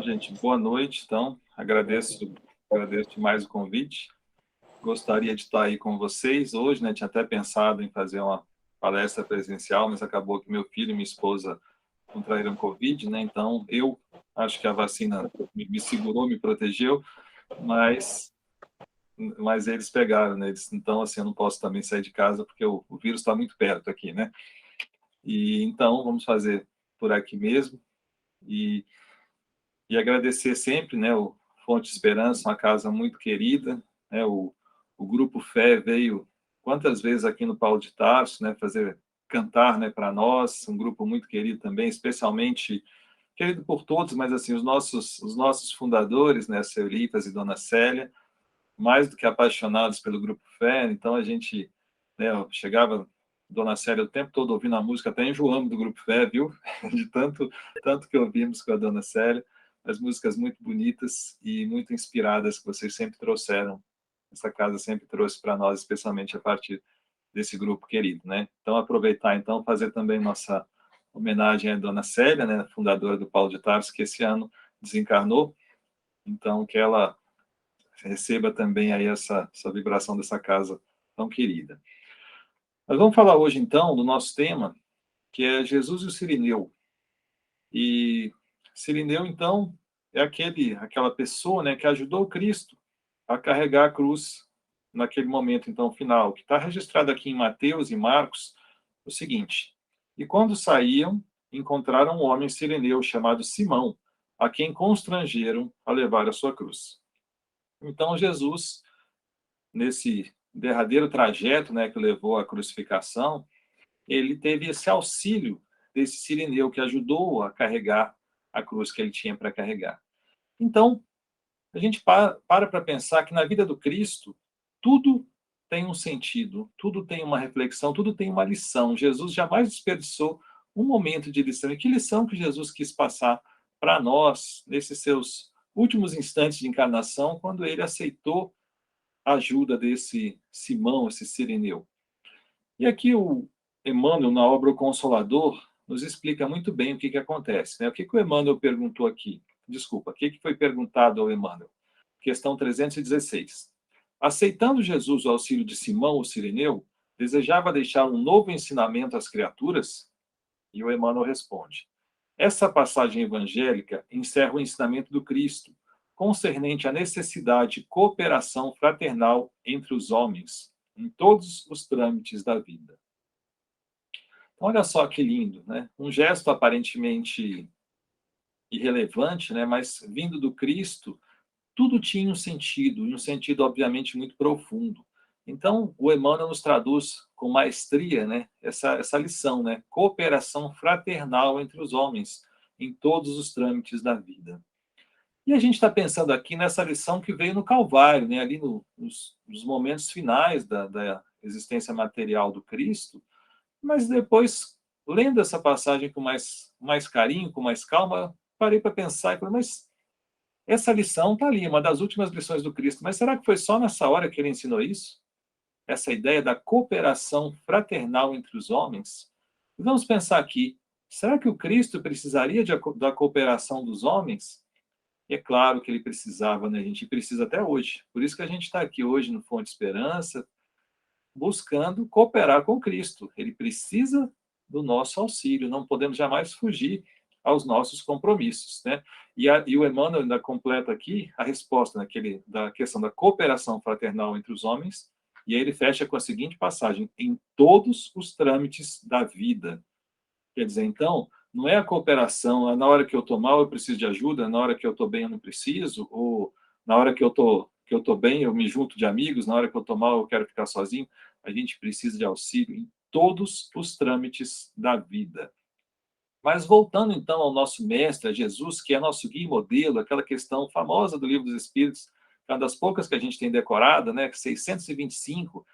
Gente, boa noite, então, agradeço mais o convite. Gostaria de estar aí com vocês hoje, né? Tinha até pensado em fazer uma palestra presencial, mas acabou que meu filho e minha esposa contraíram Covid, né? Então, eu acho que a vacina me segurou, me protegeu, mas, mas eles pegaram, né? Então, assim, eu não posso também sair de casa porque o vírus está muito perto aqui, né? E então, vamos fazer por aqui mesmo. E agradecer sempre, né, o Fonte Esperança, uma casa muito querida, né, o Grupo Fé veio quantas vezes aqui no Paulo de Tarso, né, fazer cantar, né, para nós, um grupo muito querido também, especialmente querido por todos, mas assim, os nossos fundadores, né, seu Elitas e Dona Célia, mais do que apaixonados pelo Grupo Fé, então a gente, né, chegava Dona Célia o tempo todo ouvindo a música, até enjoamos do Grupo Fé, viu? De tanto que ouvimos com a Dona Célia, as músicas muito bonitas e muito inspiradas que vocês sempre trouxeram. Essa casa sempre trouxe para nós, especialmente a partir desse grupo querido, né? Então, aproveitar, então, fazer também nossa homenagem à Dona Célia, né, fundadora do Paulo de Tarso, que esse ano desencarnou, então, que ela receba também aí essa vibração dessa casa tão querida. Nós vamos falar hoje, então, do nosso tema, que é Jesus e o Cirineu. E Cirineu, então, é aquela pessoa, né, que ajudou Cristo a carregar a cruz naquele momento, então, final, que está registrado aqui em Mateus e Marcos, o seguinte: e quando saíam, encontraram um homem cireneu chamado Simão, a quem constrangeram a levar a sua cruz. Então, Jesus, nesse derradeiro trajeto, né, que levou à crucificação, ele teve esse auxílio desse cirineu que ajudou a carregar a cruz que ele tinha para carregar. Então, a gente para pensar que na vida do Cristo, tudo tem um sentido, tudo tem uma reflexão, tudo tem uma lição. Jesus jamais desperdiçou um momento de lição. E que lição que Jesus quis passar para nós nesses seus últimos instantes de encarnação, quando ele aceitou a ajuda desse Simão, esse sirineu? E aqui o Emmanuel, na obra O Consolador, nos explica muito bem o que acontece, né? O que o Emmanuel perguntou aqui? Desculpa, o que foi perguntado ao Emmanuel? Questão 316. Aceitando Jesus o auxílio de Simão, o sirineu, desejava deixar um novo ensinamento às criaturas? E o Emmanuel responde: essa passagem evangélica encerra o ensinamento do Cristo, concernente à necessidade de cooperação fraternal entre os homens, em todos os trâmites da vida. Então, olha só que lindo, né? Um gesto aparentemente irrelevante, né? Mas vindo do Cristo, tudo tinha um sentido, e um sentido, obviamente, muito profundo. Então, o Emmanuel nos traduz com maestria, né, essa lição, né? Cooperação fraternal entre os homens, em todos os trâmites da vida. E a gente está pensando aqui nessa lição que veio no Calvário, né, ali nos momentos finais da existência material do Cristo, mas depois, lendo essa passagem com mais carinho, com mais calma, parei para pensar e falei, mas essa lição está ali, uma das últimas lições do Cristo, mas será que foi só nessa hora que ele ensinou isso? Essa ideia da cooperação fraternal entre os homens? E vamos pensar aqui, será que o Cristo precisaria da cooperação dos homens? E é claro que ele precisava, né? A gente precisa até hoje. Por isso que a gente está aqui hoje no Fonte Esperança, buscando cooperar com Cristo. Ele precisa do nosso auxílio, não podemos jamais fugir aos nossos compromissos, né? E o Emmanuel ainda completa aqui a resposta da questão da cooperação fraternal entre os homens, e aí ele fecha com a seguinte passagem: em todos os trâmites da vida. Quer dizer, então, não é a cooperação, na hora que eu estou mal eu preciso de ajuda, na hora que eu estou bem eu não preciso, ou na hora que eu tô bem eu me junto de amigos, na hora que eu estou mal eu quero ficar sozinho. A gente precisa de auxílio em todos os trâmites da vida. Mas voltando então ao nosso mestre, a Jesus, que é nosso guia e modelo, aquela questão famosa do Livro dos Espíritos, é uma das poucas que a gente tem decorada, né, 625,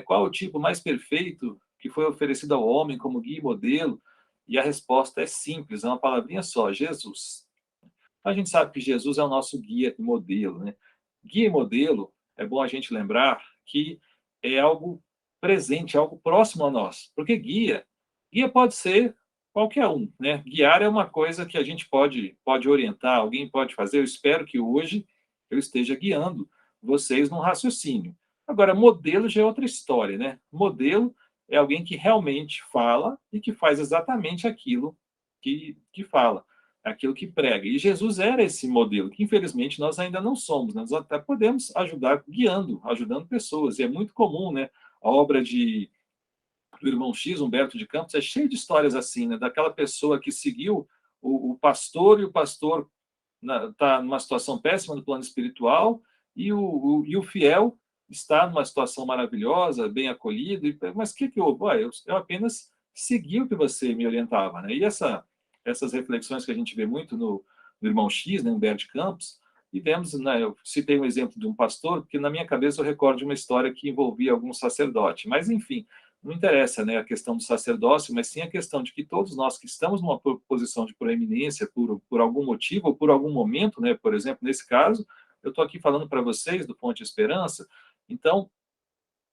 qual é o tipo mais perfeito que foi oferecido ao homem como guia e modelo? E a resposta é simples, é uma palavrinha só: Jesus. A gente sabe que Jesus é o nosso guia e modelo, né? Guia e modelo, é bom a gente lembrar que é algo presente, algo próximo a nós. Porque guia pode ser qualquer um, né? Guiar é uma coisa que a gente pode orientar, alguém pode fazer. Eu espero que hoje eu esteja guiando vocês num raciocínio. Agora, modelo já é outra história, né? Modelo é alguém que realmente fala e que faz exatamente aquilo que fala, aquilo que prega. E Jesus era esse modelo, que infelizmente nós ainda não somos, né? Nós até podemos ajudar guiando, ajudando pessoas. E é muito comum, né? A obra do irmão X, Humberto de Campos, é cheio de histórias assim, né? Daquela pessoa que seguiu o pastor, e o pastor está numa situação péssima no plano espiritual, e o fiel está numa situação maravilhosa, bem acolhido, mas o que houve? Eu apenas segui o que você me orientava, né? E essas reflexões que a gente vê muito no irmão X, né, Humberto de Campos, e vemos, né, eu citei um exemplo de um pastor, porque na minha cabeça eu recordo de uma história que envolvia algum sacerdote, mas enfim, não interessa, né, a questão do sacerdócio, mas sim a questão de que todos nós que estamos numa posição de proeminência por algum motivo ou por algum momento, né, por exemplo, nesse caso, eu estou aqui falando para vocês do Fonte Esperança, então,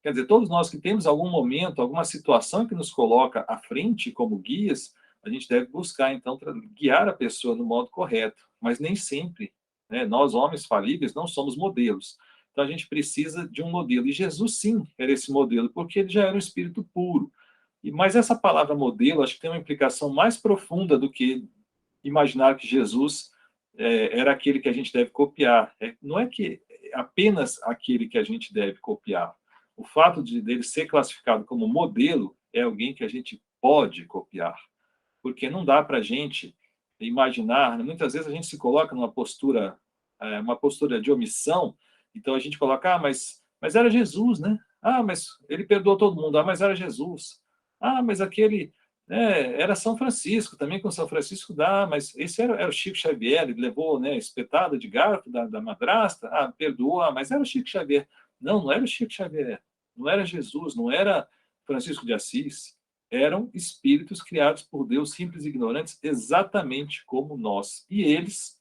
quer dizer, todos nós que temos algum momento, alguma situação que nos coloca à frente como guias, a gente deve buscar, então, para guiar a pessoa no modo correto, mas nem sempre, né, nós, homens falíveis, não somos modelos. Então, a gente precisa de um modelo. E Jesus, sim, era esse modelo, porque ele já era um espírito puro. Mas essa palavra modelo, acho que tem uma implicação mais profunda do que imaginar que Jesus era aquele que a gente deve copiar. Não é que é apenas aquele que a gente deve copiar. O fato dele ser classificado como modelo é alguém que a gente pode copiar. Porque não dá para a gente imaginar, né? Muitas vezes a gente se coloca numa postura, uma postura de omissão, então a gente coloca, mas era Jesus, né? Ah, mas ele perdoou todo mundo, ah, mas era Jesus. Ah, mas aquele, né, era São Francisco, também com São Francisco dá, mas esse era o Chico Xavier, ele levou, né, espetada de garfo da madrasta, ah, perdoou, ah, mas era o Chico Xavier. Não, não era o Chico Xavier, não era Jesus, não era Francisco de Assis, eram espíritos criados por Deus, simples e ignorantes, exatamente como nós. E eles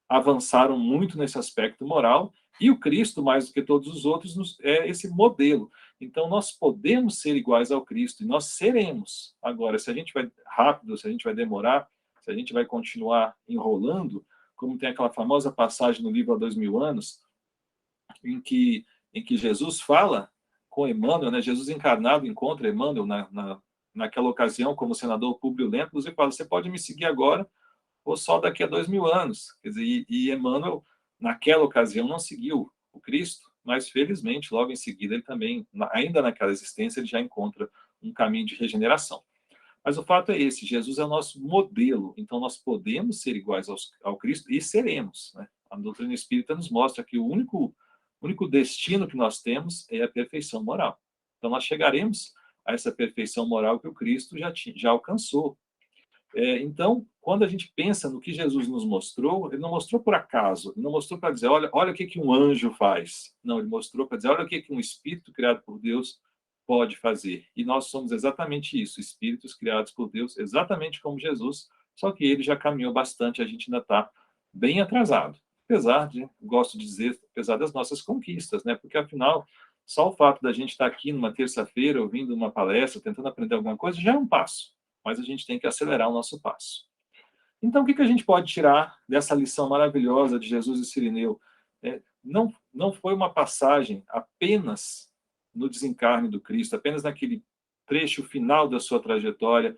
avançaram muito nesse aspecto moral, e o Cristo, mais do que todos os outros, é esse modelo. Então, nós podemos ser iguais ao Cristo, e nós seremos. Agora, se a gente vai rápido, se a gente vai demorar, se a gente vai continuar enrolando, como tem aquela famosa passagem no livro Há 2000 anos, em que Jesus fala com Emmanuel, né? Jesus encarnado encontra Emmanuel naquela ocasião como senador Públio Lentulus e fala, você pode me seguir agora ou só daqui a 2000 anos. Quer dizer, e Emmanuel, naquela ocasião, não seguiu o Cristo, mas felizmente, logo em seguida, ele também, ainda naquela existência, ele já encontra um caminho de regeneração. Mas o fato é esse, Jesus é o nosso modelo, então nós podemos ser iguais ao Cristo e seremos, né? A doutrina espírita nos mostra que o único destino que nós temos é a perfeição moral. Então nós chegaremos a essa perfeição moral que o Cristo já alcançou. Então, quando a gente pensa no que Jesus nos mostrou, ele não mostrou por acaso, ele não mostrou para dizer, olha o que um anjo faz. Não, ele mostrou para dizer, olha o que um espírito criado por Deus pode fazer. E nós somos exatamente isso, espíritos criados por Deus, exatamente como Jesus, só que ele já caminhou bastante, a gente ainda está bem atrasado. Apesar de, gosto de dizer, apesar das nossas conquistas, né? Porque afinal, só o fato da gente estar aqui numa terça-feira, ouvindo uma palestra, tentando aprender alguma coisa, já é um passo. Mas a gente tem que acelerar o nosso passo. Então, o que a gente pode tirar dessa lição maravilhosa de Jesus e Cirineu? Não foi uma passagem apenas no desencarne do Cristo, apenas naquele trecho final da sua trajetória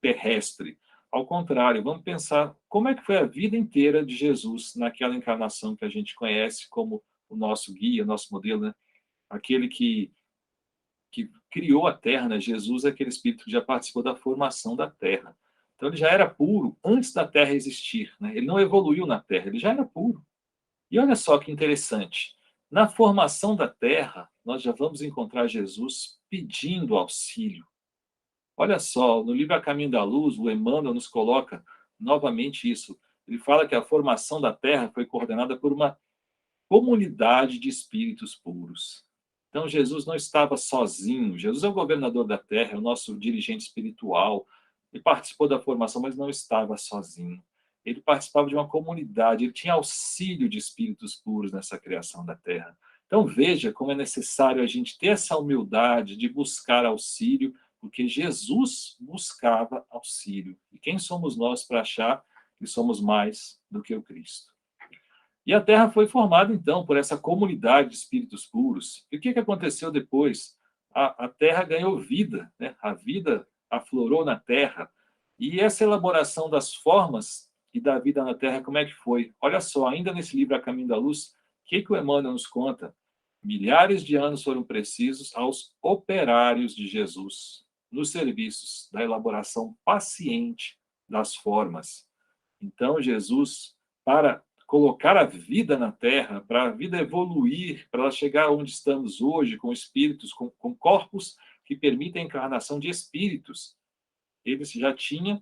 terrestre. Ao contrário, vamos pensar como é que foi a vida inteira de Jesus naquela encarnação que a gente conhece como o nosso guia, o nosso modelo, né? Aquele que criou a Terra, né? Jesus é aquele espírito que já participou da formação da Terra. Então ele já era puro antes da Terra existir, né? Ele não evoluiu na Terra, ele já era puro. E olha só que interessante, na formação da Terra, nós já vamos encontrar Jesus pedindo auxílio. Olha só, no livro A Caminho da Luz, o Emmanuel nos coloca novamente isso. Ele fala que a formação da Terra foi coordenada por uma comunidade de espíritos puros. Então, Jesus não estava sozinho. Jesus é o governador da Terra, é o nosso dirigente espiritual. Ele participou da formação, mas não estava sozinho. Ele participava de uma comunidade, ele tinha auxílio de espíritos puros nessa criação da Terra. Então, veja como é necessário a gente ter essa humildade de buscar auxílio porque Jesus buscava auxílio. E quem somos nós para achar que somos mais do que o Cristo? E a Terra foi formada, então, por essa comunidade de espíritos puros. E o que aconteceu depois? A Terra ganhou vida, né? A vida aflorou na Terra. E essa elaboração das formas e da vida na Terra, como é que foi? Olha só, ainda nesse livro A Caminho da Luz, o Emmanuel nos conta? Milhares de anos foram precisos aos operários de Jesus nos serviços da elaboração paciente das formas. Então, Jesus, para colocar a vida na Terra, para a vida evoluir, para ela chegar onde estamos hoje, com espíritos, com corpos que permitem a encarnação de espíritos, ele já tinha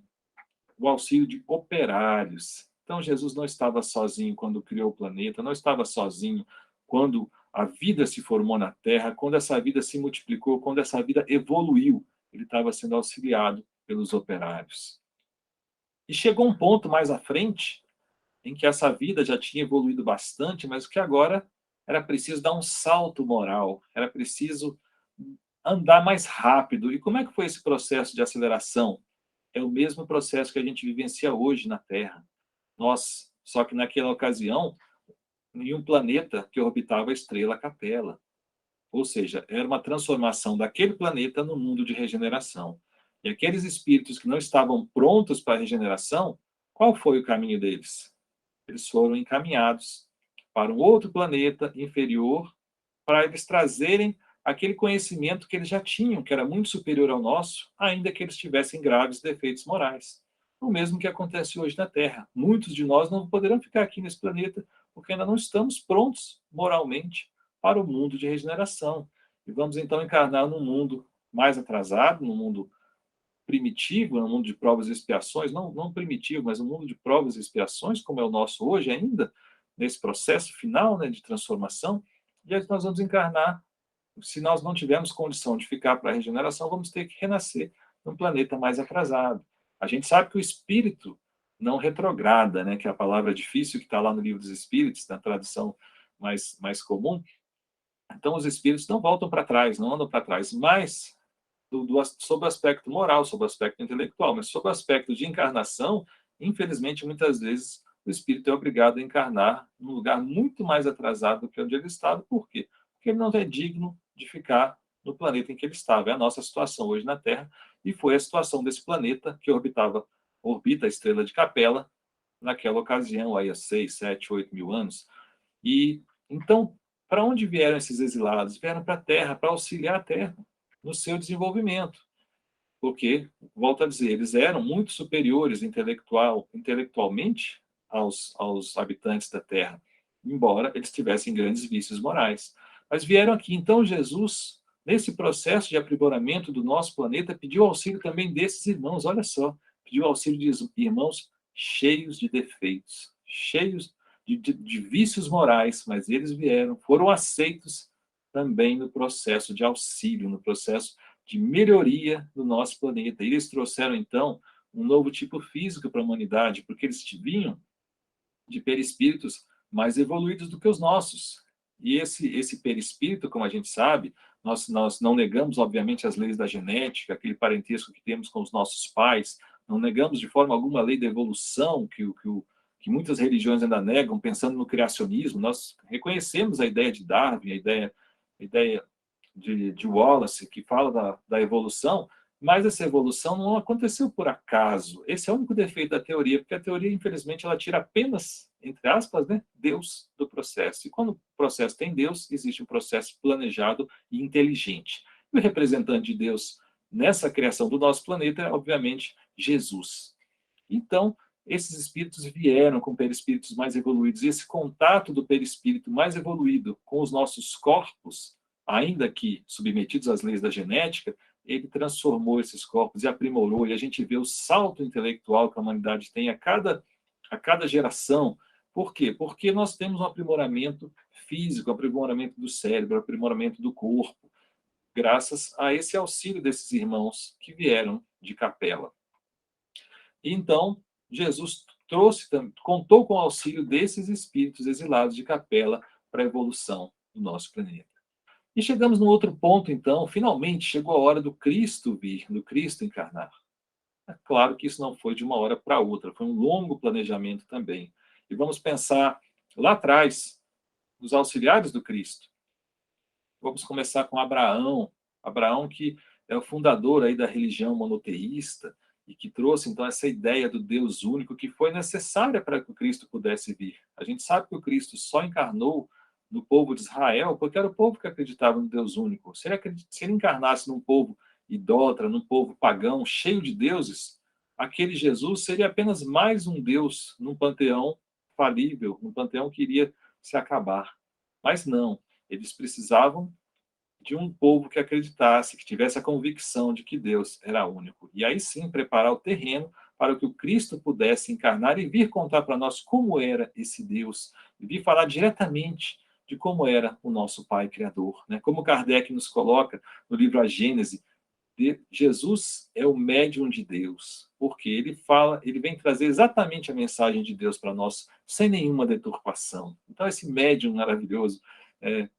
o auxílio de operários. Então, Jesus não estava sozinho quando criou o planeta, não estava sozinho quando a vida se formou na Terra, quando essa vida se multiplicou, quando essa vida evoluiu. Ele estava sendo auxiliado pelos operários. E chegou um ponto mais à frente em que essa vida já tinha evoluído bastante, mas que agora era preciso dar um salto moral, era preciso andar mais rápido. E como é que foi esse processo de aceleração? É o mesmo processo que a gente vivencia hoje na Terra. Só que naquela ocasião, nenhum planeta que orbitava a estrela Capella. Ou seja, era uma transformação daquele planeta no mundo de regeneração. E aqueles espíritos que não estavam prontos para a regeneração, qual foi o caminho deles? Eles foram encaminhados para um outro planeta inferior, para eles trazerem aquele conhecimento que eles já tinham, que era muito superior ao nosso, ainda que eles tivessem graves defeitos morais. O mesmo que acontece hoje na Terra. Muitos de nós não poderão ficar aqui nesse planeta porque ainda não estamos prontos moralmente para o mundo de regeneração. E vamos então encarnar num mundo mais atrasado, num mundo primitivo, no mundo de provas e expiações, não primitivo, mas um mundo de provas e expiações, como é o nosso hoje ainda, nesse processo final, né, de transformação, e aí nós vamos encarnar, se nós não tivermos condição de ficar para a regeneração, vamos ter que renascer num planeta mais atrasado. A gente sabe que o espírito não retrograda, né, que é a palavra difícil que está lá no Livro dos Espíritos, na tradução mais comum. Então, os espíritos não voltam para trás, não andam para trás, mas sob o aspecto moral, sob o aspecto intelectual, mas sob o aspecto de encarnação, infelizmente, muitas vezes, o espírito é obrigado a encarnar num lugar muito mais atrasado do que onde ele estava. Por quê? Porque ele não é digno de ficar no planeta em que ele estava. É a nossa situação hoje na Terra, e foi a situação desse planeta que orbita a estrela de Capella, naquela ocasião, aí há 6, 7, 8 mil anos. E, então, para onde vieram esses exilados? Vieram para a Terra, para auxiliar a Terra no seu desenvolvimento. Porque, volto a dizer, eles eram muito superiores intelectualmente aos habitantes da Terra, embora eles tivessem grandes vícios morais. Mas vieram aqui. Então, Jesus, nesse processo de aprimoramento do nosso planeta, pediu auxílio também desses irmãos. Olha só, pediu auxílio de irmãos cheios de defeitos, cheios de vícios morais, mas eles vieram, foram aceitos também no processo de auxílio, no processo de melhoria do nosso planeta. E eles trouxeram, então, um novo tipo físico para a humanidade, porque eles vinham de perispíritos mais evoluídos do que os nossos. E esse perispírito, como a gente sabe, nós não negamos, obviamente, as leis da genética, aquele parentesco que temos com os nossos pais, não negamos de forma alguma a lei da evolução, que muitas religiões ainda negam, pensando no criacionismo. Nós reconhecemos a ideia de Darwin, a ideia de Wallace, que fala da evolução, mas essa evolução não aconteceu por acaso. Esse é o único defeito da teoria, porque a teoria, infelizmente, ela tira apenas, entre aspas, né, Deus do processo. E quando o processo tem Deus, existe um processo planejado e inteligente. E o representante de Deus nessa criação do nosso planeta é, obviamente, Jesus. Então, esses espíritos vieram com perispíritos mais evoluídos. E esse contato do perispírito mais evoluído com os nossos corpos, ainda que submetidos às leis da genética, ele transformou esses corpos e aprimorou. E a gente vê o salto intelectual que a humanidade tem a cada geração. Por quê? Porque nós temos um aprimoramento físico, aprimoramento do cérebro, aprimoramento do corpo, graças a esse auxílio desses irmãos que vieram de Capella. Então, Jesus contou com o auxílio desses espíritos exilados de Capella para a evolução do nosso planeta. E chegamos num outro ponto, então, finalmente chegou a hora do Cristo vir, do Cristo encarnar. É claro que isso não foi de uma hora para outra, foi um longo planejamento também. E vamos pensar lá atrás, nos auxiliares do Cristo. Vamos começar com Abraão. Abraão, que é o fundador aí da religião monoteísta e que trouxe, então, essa ideia do Deus único que foi necessária para que o Cristo pudesse vir. A gente sabe que o Cristo só encarnou no povo de Israel porque era o povo que acreditava no Deus único. Se ele encarnasse num povo idólatra, num povo pagão, cheio de deuses, aquele Jesus seria apenas mais um Deus num panteão falível, num panteão que iria se acabar. Mas não, eles precisavam de um povo que acreditasse, que tivesse a convicção de que Deus era único. E aí sim preparar o terreno para que o Cristo pudesse encarnar e vir contar para nós como era esse Deus, e vir falar diretamente de como era o nosso Pai Criador. Né? Como Kardec nos coloca no livro A Gênese, Jesus é o médium de Deus, porque ele fala, ele vem trazer exatamente a mensagem de Deus para nós, sem nenhuma deturpação. Então, esse médium maravilhoso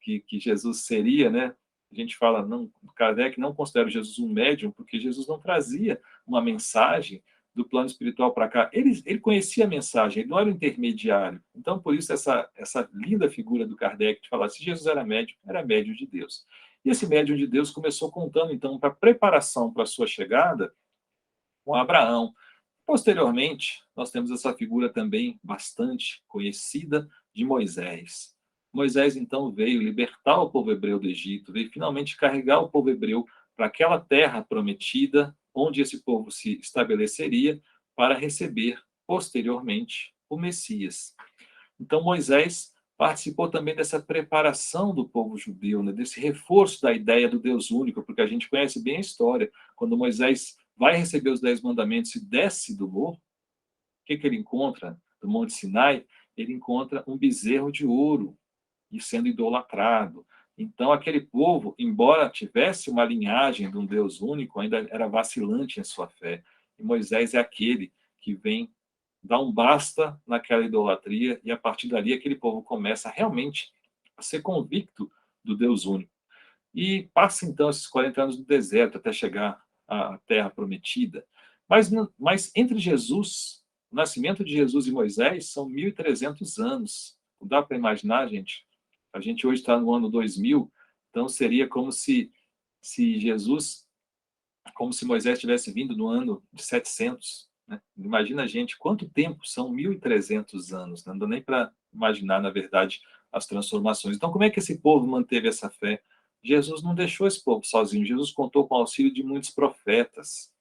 que Jesus seria, né? A gente fala, não, Kardec não considera Jesus um médium, porque Jesus não trazia uma mensagem do plano espiritual para cá. Ele conhecia a mensagem, ele não era um intermediário. Então, por isso, essa linda figura do Kardec de falar, se Jesus era médium de Deus. E esse médium de Deus começou contando, então, para a preparação para a sua chegada com Abraão. Posteriormente, nós temos essa figura também bastante conhecida de Moisés. Moisés, então, veio libertar o povo hebreu do Egito, veio finalmente carregar o povo hebreu para aquela terra prometida, onde esse povo se estabeleceria para receber, posteriormente, o Messias. Então, Moisés participou também dessa preparação do povo judeu, né, desse reforço da ideia do Deus único, porque a gente conhece bem a história. Quando Moisés vai receber os 10 mandamentos e desce do morro, o que ele encontra do Monte Sinai? Ele encontra um bezerro de ouro e sendo idolatrado. Então, aquele povo, embora tivesse uma linhagem de um Deus único, ainda era vacilante em sua fé. E Moisés é aquele que vem dar um basta naquela idolatria, e a partir dali aquele povo começa realmente a ser convicto do Deus único. E passa então esses 40 anos no deserto até chegar à terra prometida. Mas entre Jesus, o nascimento de Jesus e Moisés são 1.300 anos. Não dá para imaginar, gente? A gente hoje está no ano 2000, então seria se Jesus, como se Moisés tivesse vindo no ano de 700. Né? Imagina, gente, quanto tempo são 1.300 anos. Né? Não dá nem para imaginar, na verdade, as transformações. Então, como é que esse povo manteve essa fé? Jesus não deixou esse povo sozinho. Jesus contou com o auxílio de muitos profetas.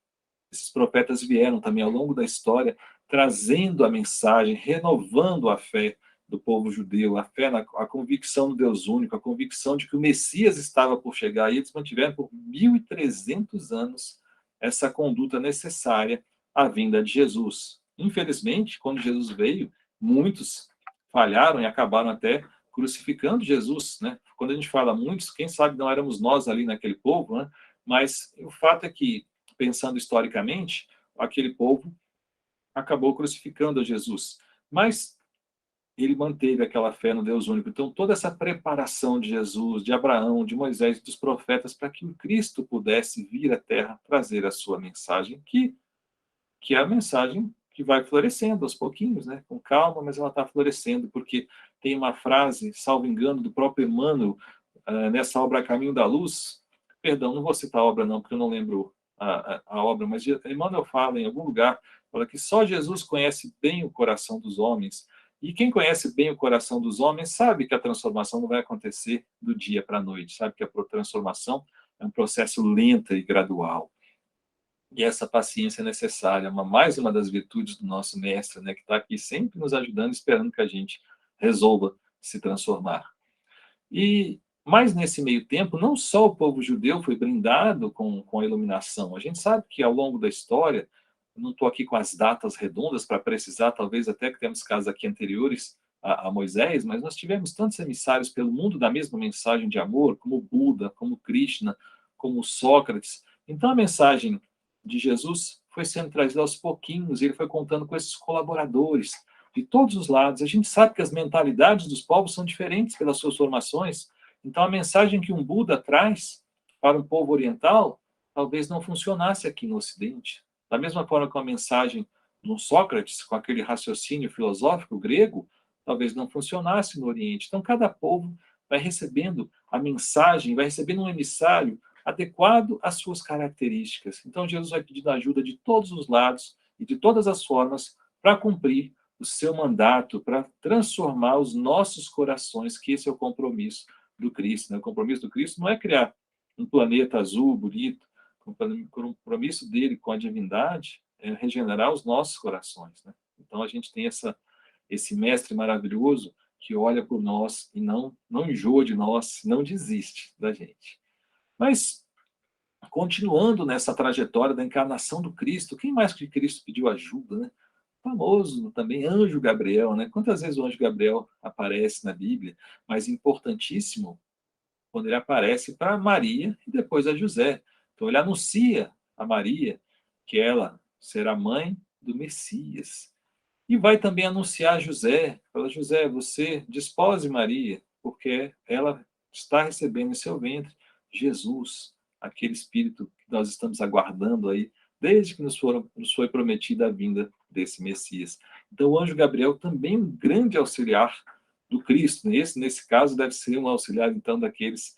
Esses profetas vieram também ao longo da história, trazendo a mensagem, renovando a fé do povo judeu, a convicção do Deus único, a convicção de que o Messias estava por chegar, e eles mantiveram por 1.300 anos essa conduta necessária à vinda de Jesus. Infelizmente, quando Jesus veio, muitos falharam e acabaram até crucificando Jesus. Né? Quando a gente fala muitos, quem sabe não éramos nós ali naquele povo, né? Mas o fato é que, pensando historicamente, aquele povo acabou crucificando a Jesus. Mas ele manteve aquela fé no Deus único. Então, toda essa preparação de Jesus, de Abraão, de Moisés, dos profetas, para que o Cristo pudesse vir à Terra trazer a sua mensagem, que é a mensagem que vai florescendo aos pouquinhos, né? Com calma, mas ela está florescendo, porque tem uma frase, salvo engano, do próprio Emmanuel, nessa obra Caminho da Luz. Perdão, não vou citar a obra não, porque eu não lembro a obra, mas Emmanuel fala em algum lugar, fala que só Jesus conhece bem o coração dos homens, e quem conhece bem o coração dos homens sabe que a transformação não vai acontecer do dia para a noite, sabe que a transformação é um processo lento e gradual. E essa paciência é necessária, mais uma das virtudes do nosso mestre, né, que está aqui sempre nos ajudando, esperando que a gente resolva se transformar. Mas nesse meio tempo, não só o povo judeu foi brindado com a iluminação, a gente sabe que ao longo da história, não estou aqui com as datas redondas para precisar, talvez até que temos casos aqui anteriores a Moisés, mas nós tivemos tantos emissários pelo mundo da mesma mensagem de amor, como Buda, como Krishna, como Sócrates. Então a mensagem de Jesus foi sendo trazida aos pouquinhos, e ele foi contando com esses colaboradores de todos os lados. A gente sabe que as mentalidades dos povos são diferentes pelas suas formações, Então, a mensagem que um Buda traz para um povo oriental talvez não funcionasse aqui no Ocidente. Da mesma forma que a mensagem de um Sócrates, com aquele raciocínio filosófico grego, talvez não funcionasse no Oriente. Então, cada povo vai recebendo a mensagem, vai recebendo um emissário adequado às suas características. Então, Jesus vai pedindo ajuda de todos os lados e de todas as formas para cumprir o seu mandato, para transformar os nossos corações, que esse é o compromisso do Cristo. Né? O compromisso do Cristo não é criar um planeta azul, bonito. O compromisso dele com a divindade é regenerar os nossos corações. Né? Então, a gente tem esse mestre maravilhoso que olha por nós e não enjoa de nós, não desiste da gente. Mas, continuando nessa trajetória da encarnação do Cristo, quem mais que Cristo pediu ajuda, né? Famoso também, anjo Gabriel, né? Quantas vezes o anjo Gabriel aparece na Bíblia? Mas importantíssimo, quando ele aparece para Maria e depois a José. Então, ele anuncia a Maria que ela será mãe do Messias. E vai também anunciar a José, fala, José, você despose Maria, porque ela está recebendo em seu ventre Jesus, aquele Espírito que nós estamos aguardando aí, desde que nos foi prometida a vinda desse Messias. Então, o anjo Gabriel também é um grande auxiliar do Cristo. Nesse caso, deve ser um auxiliar, então, daqueles,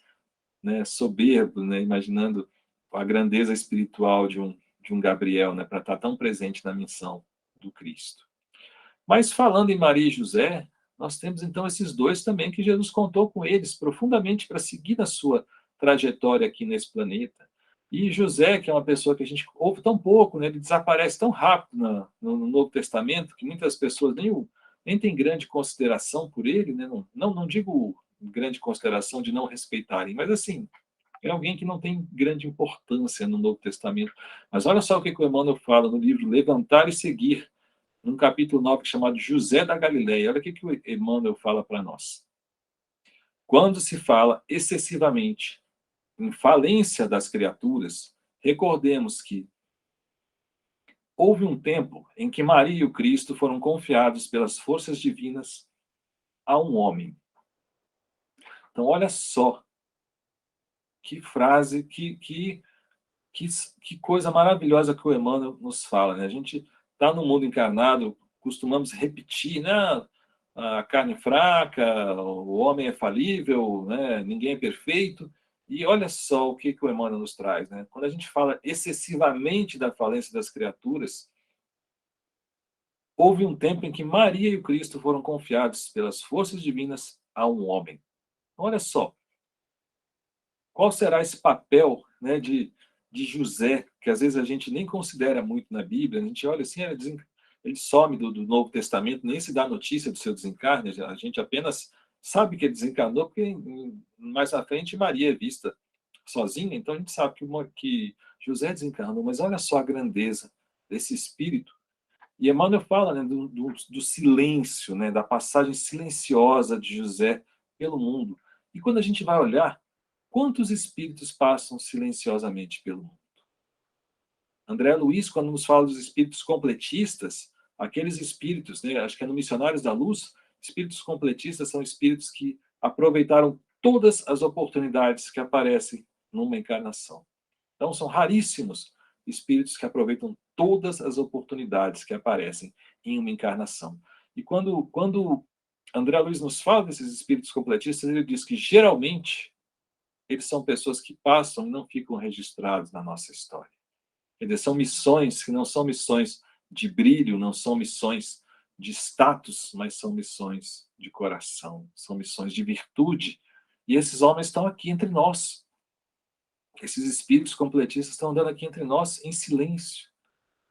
né, soberbos, né, imaginando a grandeza espiritual de um Gabriel, né, para estar tão presente na missão do Cristo. Mas falando em Maria e José, nós temos então esses dois também que Jesus contou com eles profundamente para seguir na sua trajetória aqui nesse planeta. E José, que é uma pessoa que a gente ouve tão pouco, né, ele desaparece tão rápido no Novo Testamento que muitas pessoas nem têm grande consideração por ele, né? Não digo grande consideração de não respeitarem, mas assim, é alguém que não tem grande importância no Novo Testamento. Mas olha só o que o Emmanuel fala no livro Levantar e Seguir, num capítulo 9 chamado José da Galileia. Olha o que o Emmanuel fala para nós. Quando se fala excessivamente em falência das criaturas, recordemos que houve um tempo em que Maria e o Cristo foram confiados pelas forças divinas a um homem. Então, olha só que frase, que coisa maravilhosa que o Emmanuel nos fala. Né? A gente está no mundo encarnado, costumamos repetir, né? A carne fraca, o homem é falível, né? Ninguém é perfeito. E olha só o que o Emmanuel nos traz. Né? Quando a gente fala excessivamente da falência das criaturas, houve um tempo em que Maria e o Cristo foram confiados pelas forças divinas a um homem. Olha só, qual será esse papel, né, de José, que às vezes a gente nem considera muito na Bíblia, a gente olha assim, ele some do Novo Testamento, nem se dá notícia do seu desencarne, a gente apenas sabe que ele desencarnou, porque mais à frente Maria é vista sozinha, então a gente sabe que José desencarnou, mas olha só a grandeza desse espírito. E Emmanuel fala, né, do silêncio, né, da passagem silenciosa de José pelo mundo. E quando a gente vai olhar, quantos espíritos passam silenciosamente pelo mundo? André Luiz, quando nos fala dos espíritos completistas, aqueles espíritos, né, acho que é no Missionários da Luz, espíritos completistas são espíritos que aproveitaram todas as oportunidades que aparecem numa encarnação. Então, são raríssimos espíritos que aproveitam todas as oportunidades que aparecem em uma encarnação. E quando André Luiz nos fala desses espíritos completistas, ele diz que, geralmente, eles são pessoas que passam e não ficam registrados na nossa história. Quer dizer, são missões que não são missões de brilho, não são missões de status, mas são missões de coração, são missões de virtude. E esses homens estão aqui entre nós. Esses espíritos completistas estão andando aqui entre nós em silêncio.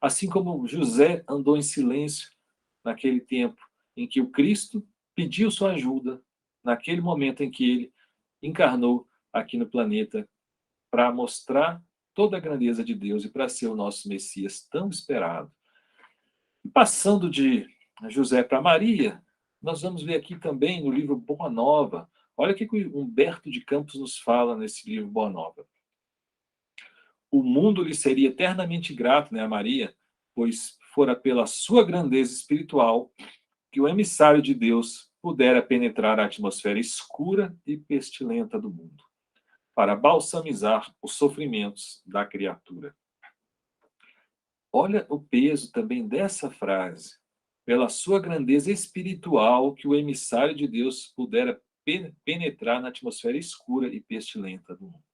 Assim como José andou em silêncio naquele tempo em que o Cristo pediu sua ajuda, naquele momento em que ele encarnou aqui no planeta para mostrar toda a grandeza de Deus e para ser o nosso Messias tão esperado. E passando de José para Maria, nós vamos ver aqui também no livro Boa Nova. Olha o que o Humberto de Campos nos fala nesse livro Boa Nova. O mundo lhe seria eternamente grato, né, a Maria, pois fora pela sua grandeza espiritual que o emissário de Deus pudera penetrar a atmosfera escura e pestilenta do mundo, para balsamizar os sofrimentos da criatura. Olha o peso também dessa frase. Pela sua grandeza espiritual, que o emissário de Deus pudera penetrar na atmosfera escura e pestilenta do mundo.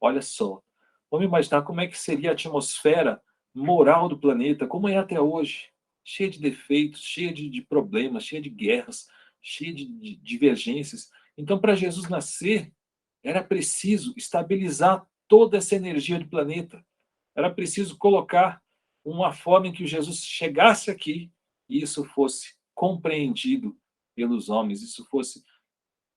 Olha só, vamos imaginar como é que seria a atmosfera moral do planeta, como é até hoje, cheia de defeitos, cheia de problemas, cheia de guerras, cheia de divergências. Então, para Jesus nascer, era preciso estabilizar toda essa energia do planeta. Era preciso colocar uma forma em que Jesus chegasse aqui e isso fosse compreendido pelos homens, isso fosse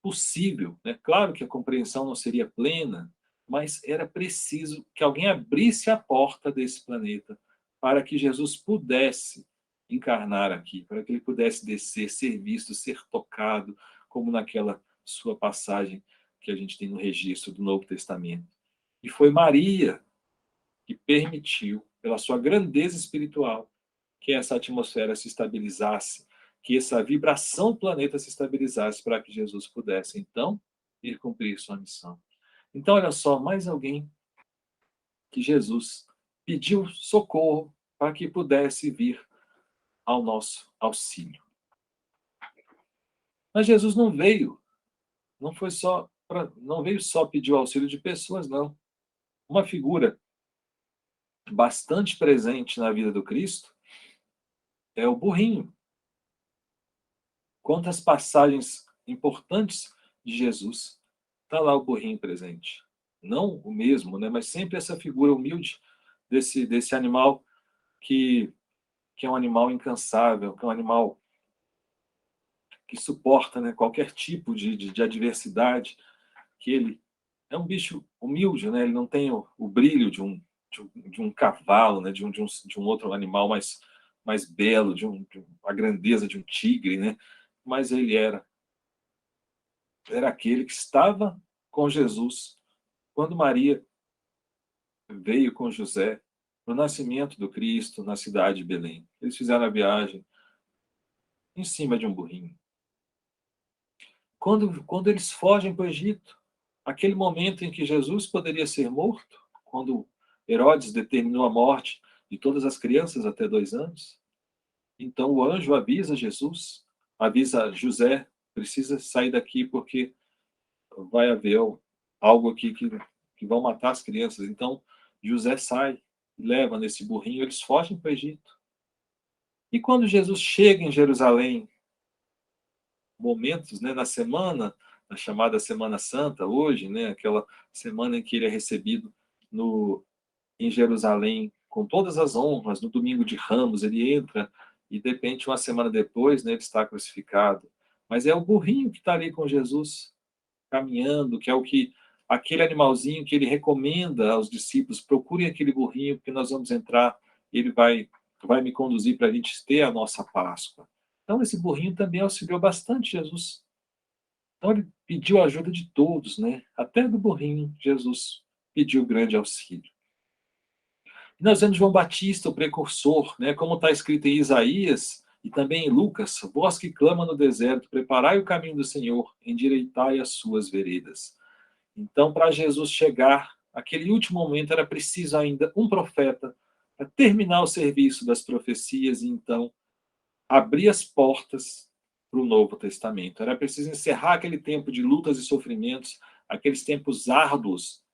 possível, né? Claro que a compreensão não seria plena, mas era preciso que alguém abrisse a porta desse planeta para que Jesus pudesse encarnar aqui, para que ele pudesse descer, ser visto, ser tocado, como naquela sua passagem que a gente tem no registro do Novo Testamento. E foi Maria que permitiu, pela sua grandeza espiritual, que essa atmosfera se estabilizasse, que essa vibração do planeta se estabilizasse para que Jesus pudesse, então, ir cumprir sua missão. Então, olha só, mais alguém que Jesus pediu socorro para que pudesse vir ao nosso auxílio. Mas Jesus não veio só pedir o auxílio de pessoas, não. Uma figura bastante presente na vida do Cristo é o burrinho. Quantas passagens importantes de Jesus está lá o burrinho presente. Não o mesmo, né? Mas sempre essa figura humilde desse animal que é um animal incansável, que é um animal que suporta, né, qualquer tipo de adversidade, que ele é um bicho humilde, né? Ele não tem o brilho de um cavalo, né? De um outro animal mais belo, a grandeza de um tigre, né? Mas ele era aquele que estava com Jesus quando Maria veio com José no nascimento do Cristo na cidade de Belém. Eles fizeram a viagem em cima de um burrinho. Quando eles fogem para o Egito, aquele momento em que Jesus poderia ser morto, quando Herodes determinou a morte de todas as crianças até 2 anos, então o anjo avisa Jesus, avisa José, precisa sair daqui porque vai haver algo aqui que vão matar as crianças. Então José sai, leva nesse burrinho, eles fogem para o Egito. E quando Jesus chega em Jerusalém, momentos, né, na semana, na chamada Semana Santa, hoje, né, aquela semana em que ele é recebido em Jerusalém com todas as honras, no domingo de Ramos, ele entra e, de repente, uma semana depois, né, ele está crucificado. Mas é o burrinho que está ali com Jesus, caminhando, que é aquele animalzinho que ele recomenda aos discípulos, procurem aquele burrinho, porque nós vamos entrar, ele vai me conduzir para a gente ter a nossa Páscoa. Então, esse burrinho também auxiliou bastante Jesus. Então, ele pediu a ajuda de todos, né? Até do burrinho, Jesus pediu grande auxílio. E nós vemos João Batista, o precursor, né? Como está escrito em Isaías e também em Lucas, voz que clama no deserto, preparai o caminho do Senhor, endireitai as suas veredas. Então, para Jesus chegar, aquele último momento, era preciso ainda um profeta para terminar o serviço das profecias e, então, abrir as portas para o Novo Testamento. Era preciso encerrar aquele tempo de lutas e sofrimentos, aqueles tempos árduos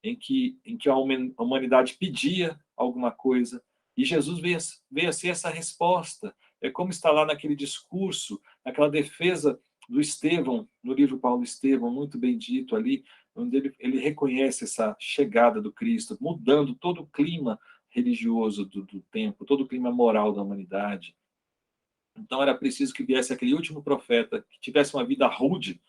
em que a humanidade pedia alguma coisa, e Jesus veio a ser essa resposta. É como está lá naquele discurso, naquela defesa do Estevão, no livro Paulo Estevão, muito bem dito ali, onde ele reconhece essa chegada do Cristo, mudando todo o clima religioso do tempo, todo o clima moral da humanidade. Então era preciso que viesse aquele último profeta, que tivesse uma vida rude,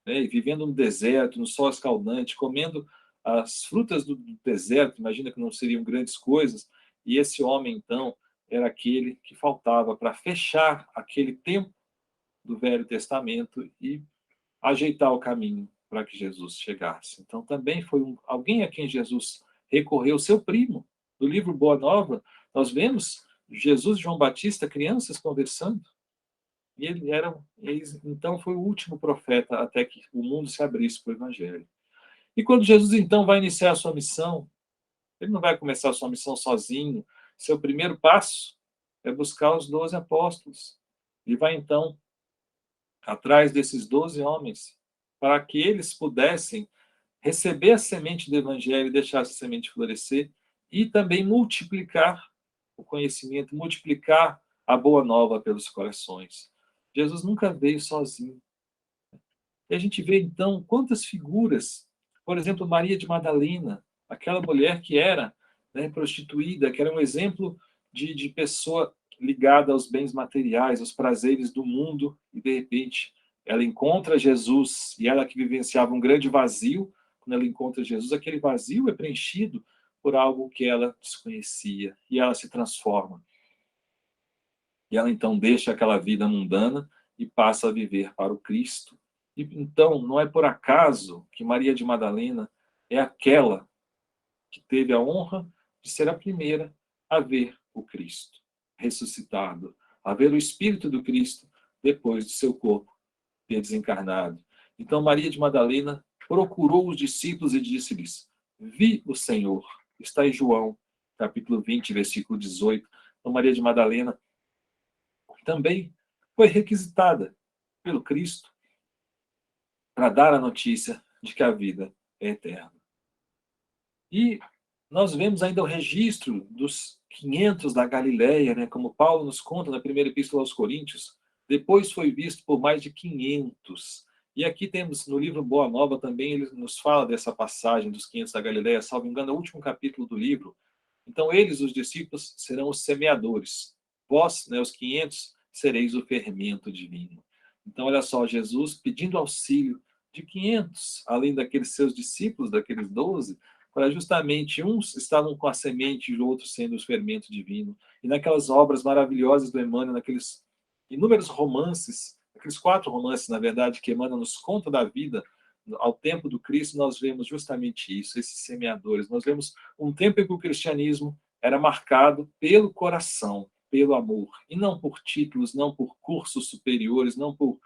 né, vivendo no deserto, no sol escaldante, comendo as frutas do deserto, imagina que não seriam grandes coisas, e esse homem, então, era aquele que faltava para fechar aquele tempo do Velho Testamento e ajeitar o caminho para que Jesus chegasse. Então também foi alguém a quem Jesus recorreu, seu primo. No livro Boa Nova, nós vemos Jesus e João Batista, crianças, conversando. E ele era, então foi o último profeta até que o mundo se abrisse para o Evangelho. E quando Jesus, então, vai iniciar a sua missão, ele não vai começar a sua missão sozinho. Seu primeiro passo é buscar os 12 apóstolos. Ele vai, então, atrás desses 12 homens, para que eles pudessem receber a semente do Evangelho e deixar essa semente florescer, e também multiplicar o conhecimento, multiplicar a boa nova pelos corações. Jesus nunca veio sozinho. E a gente vê, então, quantas figuras, por exemplo, Maria de Madalena, aquela mulher que era, né, prostituída, que era um exemplo de pessoa ligada aos bens materiais, aos prazeres do mundo, e de repente ela encontra Jesus, e ela que vivenciava um grande vazio, quando ela encontra Jesus, aquele vazio é preenchido por algo que ela desconhecia, e ela se transforma. E ela então deixa aquela vida mundana e passa a viver para o Cristo. E então, não é por acaso que Maria de Madalena é aquela que teve a honra de ser a primeira a ver o Cristo ressuscitado, a ver o Espírito do Cristo depois de seu corpo ter desencarnado. Então, Maria de Madalena procurou os discípulos e disse-lhes: Vi o Senhor. Está em João, capítulo 20, versículo 18. Então, Maria de Madalena também foi requisitada pelo Cristo para dar a notícia de que a vida é eterna. E nós vemos ainda o registro dos 500 da Galileia, né, como Paulo nos conta na primeira epístola aos Coríntios, depois foi visto por mais de 500. E aqui temos no livro Boa Nova também, ele nos fala dessa passagem dos 500 da Galileia, salvo engano, é o último capítulo do livro. Então eles, os discípulos, serão os semeadores. Vós, né, os 500, sereis o fermento divino. Então olha só, Jesus pedindo auxílio de 500, além daqueles seus discípulos, daqueles 12, para justamente uns estavam com a semente e outros sendo o fermento divino. E naquelas obras maravilhosas do Emmanuel, naqueles inúmeros romances, aqueles 4 romances, na verdade, que Emmanuel nos conta da vida ao tempo do Cristo, nós vemos justamente isso, esses semeadores. Nós vemos um tempo em que o cristianismo era marcado pelo coração, pelo amor, e não por títulos, não por cursos superiores, não por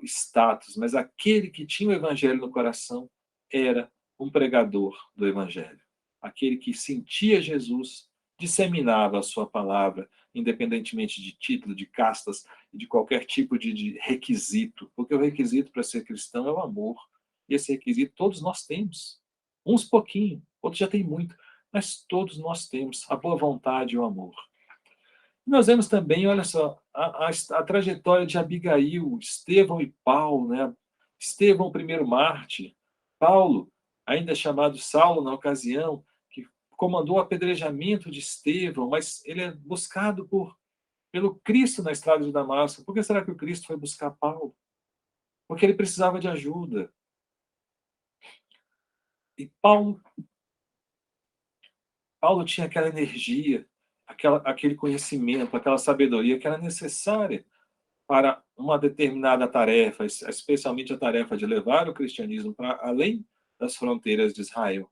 status, mas aquele que tinha o evangelho no coração era um pregador do evangelho. Aquele que sentia Jesus, disseminava a sua palavra, independentemente de título, de castas e de qualquer tipo de requisito, porque o requisito para ser cristão é o amor. E esse requisito todos nós temos. Uns pouquinho, outros já têm muito, mas todos nós temos a boa vontade e o amor. Nós vemos também, olha só, a trajetória de Abigail, Estevão e Paulo, né? Estevão, o primeiro mártir, Paulo, ainda chamado Saulo na ocasião, que comandou o apedrejamento de Estevão, mas ele é buscado pelo Cristo na estrada de Damasco. Por que será que o Cristo foi buscar Paulo? Porque ele precisava de ajuda. E Paulo tinha aquela energia, aquele conhecimento, aquela sabedoria que era necessária para uma determinada tarefa, especialmente a tarefa de levar o cristianismo para além das fronteiras de Israel.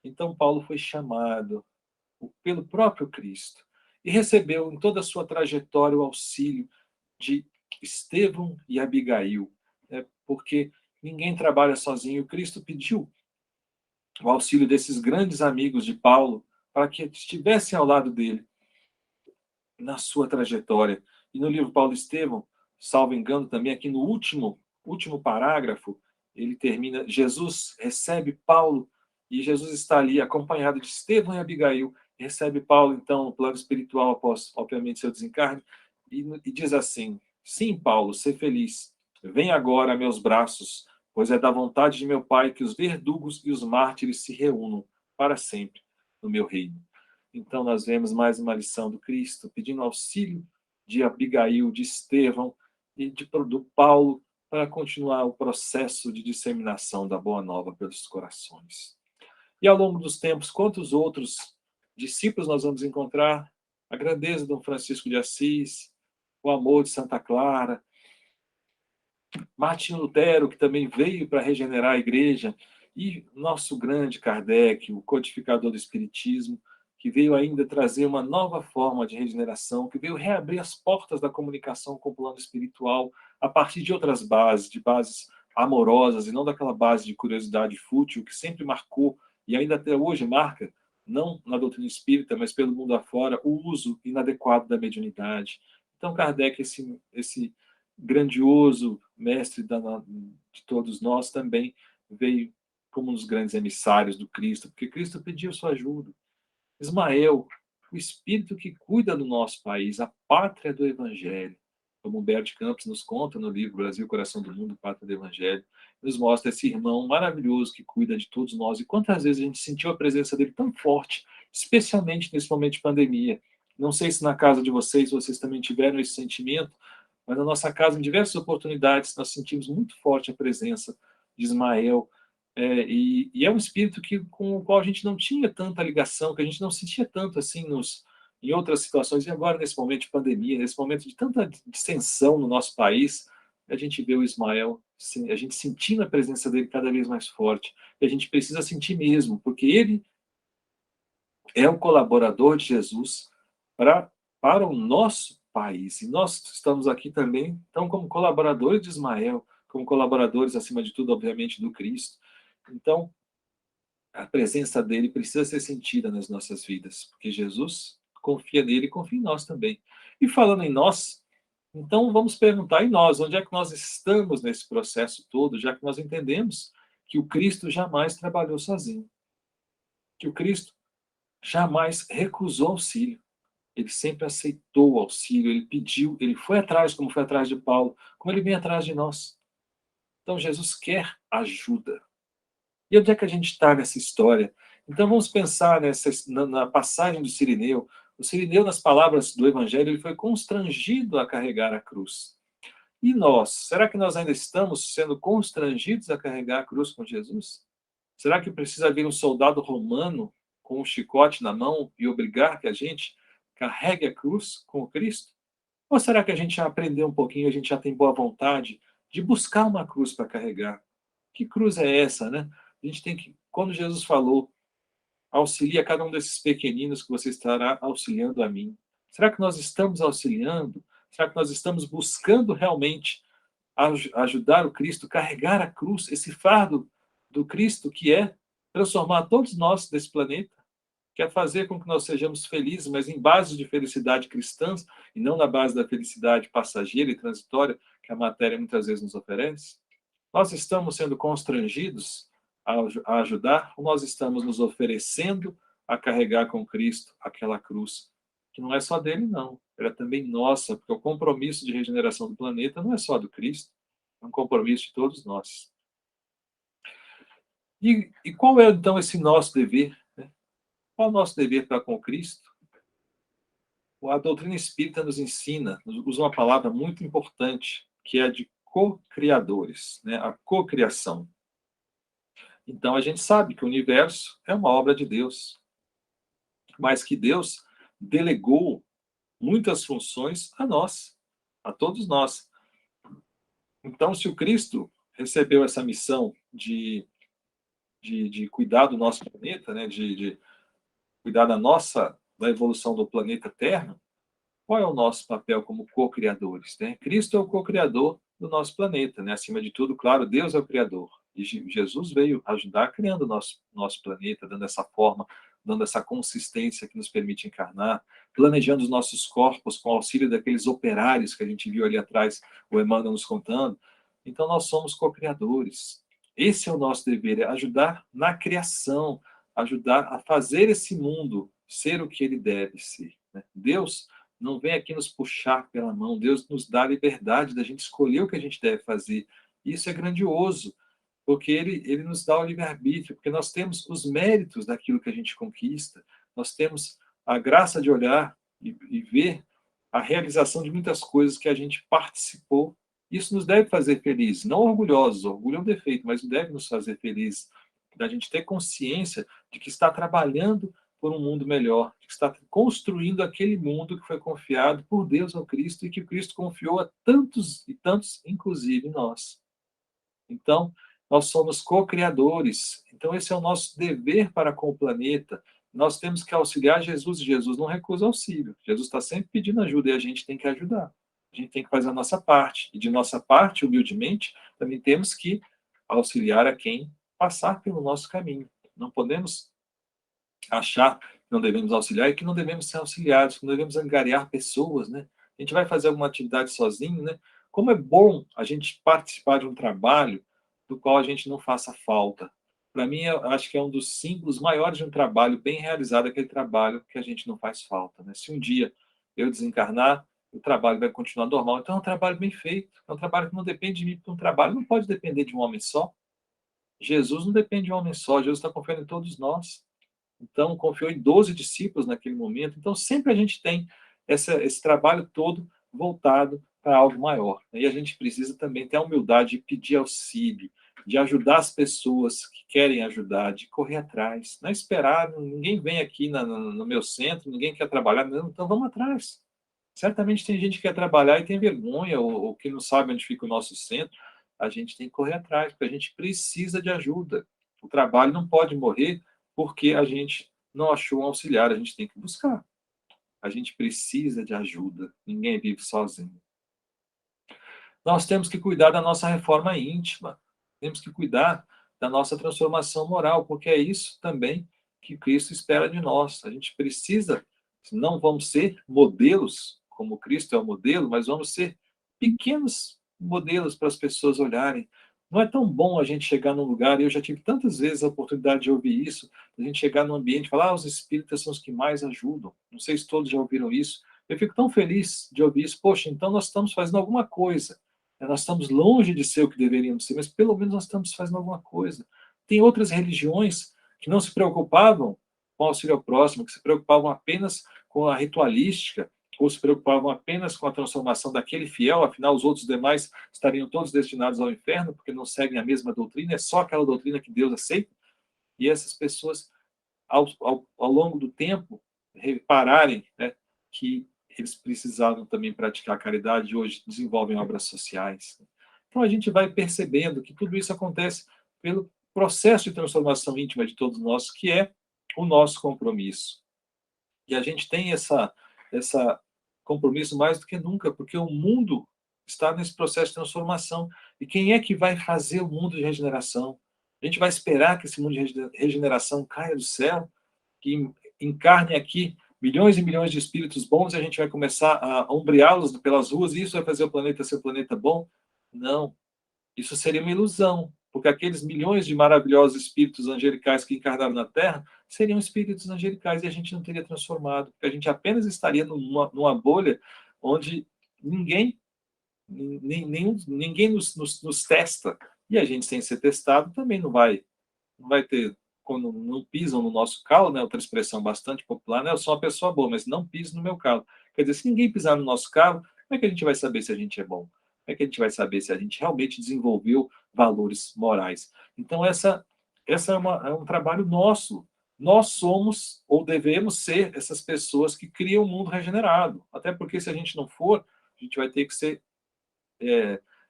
Então, Paulo foi chamado pelo próprio Cristo e recebeu em toda a sua trajetória o auxílio de Estevão e Abigail, né? Porque ninguém trabalha sozinho. O Cristo pediu o auxílio desses grandes amigos de Paulo para que estivessem ao lado dele na sua trajetória. E no livro Paulo e Estevão, salvo engano, também aqui no último parágrafo, ele termina, Jesus recebe Paulo, e Jesus está ali acompanhado de Estevão e Abigail, recebe Paulo, então, no plano espiritual, após, obviamente, seu desencarne, e diz assim: sim, Paulo, ser feliz, vem agora a meus braços, pois é da vontade de meu Pai que os verdugos e os mártires se reúnam para sempre no meu reino. Então, nós vemos mais uma lição do Cristo, pedindo auxílio de Abigail, de Estevão e do Paulo para continuar o processo de disseminação da Boa Nova pelos corações. E ao longo dos tempos, quantos outros discípulos nós vamos encontrar? A grandeza de Dom Francisco de Assis, o amor de Santa Clara, Martinho Lutero, que também veio para regenerar a igreja, e nosso grande Kardec, o codificador do Espiritismo, que veio ainda trazer uma nova forma de regeneração, que veio reabrir as portas da comunicação com o plano espiritual a partir de outras bases, de bases amorosas e não daquela base de curiosidade fútil que sempre marcou e ainda até hoje marca, não na doutrina espírita, mas pelo mundo afora, o uso inadequado da mediunidade. Então, Kardec, esse grandioso mestre de todos nós, também veio como um dos grandes emissários do Cristo, porque Cristo pediu sua ajuda. Ismael, o espírito que cuida do nosso país, a pátria do Evangelho, como Humberto Campos nos conta no livro Brasil, Coração do Mundo, Pátria do Evangelho, nos mostra esse irmão maravilhoso que cuida de todos nós. E quantas vezes a gente sentiu a presença dele tão forte, especialmente nesse momento de pandemia. Não sei se na casa de vocês também tiveram esse sentimento, mas na nossa casa, em diversas oportunidades, nós sentimos muito forte a presença de Ismael, e é um espírito com o qual a gente não tinha tanta ligação, que a gente não sentia tanto assim em outras situações. E agora, nesse momento de pandemia, nesse momento de tanta distensão no nosso país, a gente vê o Ismael, a gente sentindo a presença dele cada vez mais forte. E a gente precisa sentir mesmo, porque ele é o colaborador de Jesus para o nosso país. E nós estamos aqui também, então, como colaboradores de Ismael, como colaboradores, acima de tudo, obviamente, do Cristo. Então, a presença dele precisa ser sentida nas nossas vidas, porque Jesus confia nele e confia em nós também. E falando em nós, então vamos perguntar em nós, onde é que nós estamos nesse processo todo, já que nós entendemos que o Cristo jamais trabalhou sozinho, que o Cristo jamais recusou auxílio, ele sempre aceitou o auxílio, ele pediu, ele foi atrás, como foi atrás de Paulo, como ele vem atrás de nós. Então Jesus quer ajuda. E onde é que a gente está nessa história? Então vamos pensar na passagem do Cirineu. O Cirineu, nas palavras do Evangelho, ele foi constrangido a carregar a cruz. E nós? Será que nós ainda estamos sendo constrangidos a carregar a cruz com Jesus? Será que precisa vir um soldado romano com um chicote na mão e obrigar que a gente carregue a cruz com o Cristo? Ou será que a gente já aprendeu um pouquinho, a gente já tem boa vontade de buscar uma cruz para carregar? Que cruz é essa, né? A gente tem que, quando Jesus falou, auxilia cada um desses pequeninos que você estará auxiliando a mim. Será que nós estamos auxiliando? Será que nós estamos buscando realmente ajudar o Cristo, carregar a cruz, esse fardo do Cristo que é transformar todos nós desse planeta, quer fazer com que nós sejamos felizes, mas em bases de felicidade cristãs e não na base da felicidade passageira e transitória que a matéria muitas vezes nos oferece? Nós estamos sendo constrangidos a ajudar ou nós estamos nos oferecendo a carregar com Cristo aquela cruz que não é só dele, não. Ela é também nossa, porque o compromisso de regeneração do planeta não é só do Cristo, é um compromisso de todos nós. E qual é, então, esse nosso dever? Né? Qual é o nosso dever para com Cristo? A doutrina espírita nos ensina, usa uma palavra muito importante, que é a de co-criadores, né? A cocriação. Então, a gente sabe que o universo é uma obra de Deus, mas que Deus delegou muitas funções a nós, a todos nós. Então, se o Cristo recebeu essa missão de cuidar do nosso planeta, né, de cuidar da evolução do planeta Terra, qual é o nosso papel como co-criadores? Né? Cristo é o co-criador do nosso planeta, né? Acima de tudo, claro, Deus é o criador. E Jesus veio ajudar criando o nosso planeta, dando essa forma, dando essa consistência que nos permite encarnar, planejando os nossos corpos com o auxílio daqueles operários que a gente viu ali atrás, o Emmanuel nos contando. Então, nós somos co-criadores. Esse é o nosso dever, é ajudar na criação, ajudar a fazer esse mundo ser o que ele deve ser. Né? Deus não vem aqui nos puxar pela mão, Deus nos dá a liberdade da gente escolher o que a gente deve fazer. Isso é grandioso, porque ele nos dá o livre-arbítrio, porque nós temos os méritos daquilo que a gente conquista, nós temos a graça de olhar e ver a realização de muitas coisas que a gente participou. Isso nos deve fazer felizes, não orgulhosos, orgulho é um defeito, mas deve nos fazer felizes, da gente ter consciência de que está trabalhando por um mundo melhor, que está construindo aquele mundo que foi confiado por Deus ao Cristo e que o Cristo confiou a tantos e tantos, inclusive nós. Então, nós somos co-criadores. Então, esse é o nosso dever para com o planeta, nós temos que auxiliar Jesus, e Jesus não recusa auxílio. Jesus está sempre pedindo ajuda, e a gente tem que ajudar. A gente tem que fazer a nossa parte. E de nossa parte, humildemente, também temos que auxiliar a quem passar pelo nosso caminho. Não podemos achar que não devemos auxiliar e que não devemos ser auxiliados, que não devemos angariar pessoas, né? A gente vai fazer alguma atividade sozinho, né? Como é bom a gente participar de um trabalho do qual a gente não faça falta. Para mim, eu acho que é um dos símbolos maiores de um trabalho bem realizado, aquele trabalho que a gente não faz falta, né? Se um dia eu desencarnar, o trabalho vai continuar normal. Então, é um trabalho bem feito, é um trabalho que não depende de mim, porque um trabalho não pode depender de um homem só. Jesus não depende de um homem só, Jesus está confiando em todos nós. Então, confiou em 12 discípulos naquele momento. Então, sempre a gente tem esse trabalho todo voltado para algo maior. E a gente precisa também ter a humildade de pedir auxílio, de ajudar as pessoas que querem ajudar, de correr atrás. Não é esperar, ninguém vem aqui no meu centro, ninguém quer trabalhar, não, então vamos atrás. Certamente tem gente que quer trabalhar e tem vergonha, ou que não sabe onde fica o nosso centro. A gente tem que correr atrás, porque a gente precisa de ajuda. O trabalho não pode morrer porque a gente não achou um auxiliar, a gente tem que buscar. A gente precisa de ajuda, ninguém vive sozinho. Nós temos que cuidar da nossa reforma íntima, temos que cuidar da nossa transformação moral, porque é isso também que Cristo espera de nós. A gente precisa, não vamos ser modelos, como Cristo é o modelo, mas vamos ser pequenos modelos para as pessoas olharem. Não é tão bom a gente chegar num lugar, e eu já tive tantas vezes a oportunidade de ouvir isso, a gente chegar num ambiente e falar, os espíritas são os que mais ajudam. Não sei se todos já ouviram isso. Eu fico tão feliz de ouvir isso. Poxa, então nós estamos fazendo alguma coisa. Nós estamos longe de ser o que deveríamos ser, mas pelo menos nós estamos fazendo alguma coisa. Tem outras religiões que não se preocupavam com o auxílio ao próximo, que se preocupavam apenas com a ritualística, ou se preocupavam apenas com a transformação daquele fiel, afinal os outros demais estariam todos destinados ao inferno, porque não seguem a mesma doutrina, é só aquela doutrina que Deus aceita. E essas pessoas, ao longo do tempo, repararem, né, que eles precisavam também praticar a caridade e hoje desenvolvem obras sociais. Então a gente vai percebendo que tudo isso acontece pelo processo de transformação íntima de todos nós, que é o nosso compromisso. E a gente tem essa compromisso mais do que nunca, porque o mundo está nesse processo de transformação. E quem é que vai fazer o mundo de regeneração? A gente vai esperar que esse mundo de regeneração caia do céu, que encarne aqui milhões e milhões de espíritos bons e a gente vai começar a ombreá-los pelas ruas e isso vai fazer o planeta ser um planeta bom? Não. Isso seria uma ilusão, porque aqueles milhões de maravilhosos espíritos angelicais que encarnaram na Terra seriam espíritos angelicais e a gente não teria transformado, porque a gente apenas estaria numa bolha onde ninguém nos testa. E a gente, sem ser testado, também não vai ter, quando não pisam no nosso calo, né, outra expressão bastante popular, né, eu sou uma pessoa boa, mas não piso no meu calo. Quer dizer, se ninguém pisar no nosso calo, como é que a gente vai saber se a gente é bom? Como é que a gente vai saber se a gente realmente desenvolveu valores morais? Então, essa é um trabalho nosso. Nós somos, ou devemos ser, essas pessoas que criam um mundo regenerado. Até porque, se a gente não for, a gente vai ter que ser